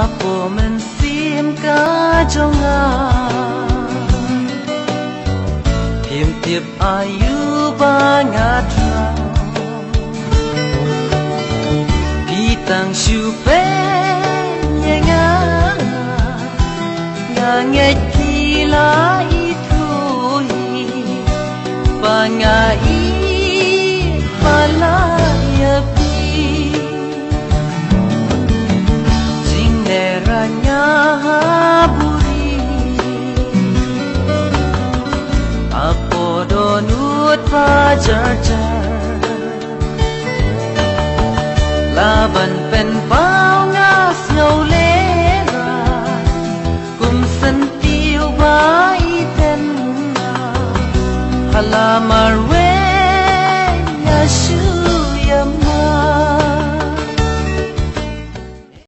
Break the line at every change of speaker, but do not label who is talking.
Apo men sim ka jonga Phim tiếp ayu ba nga tra Pi tang shu pe nye nga nghe pi la i thu ba nga i ba la ya pi jing ne ra nya buri apo do nut pa jar jar la ban pen pa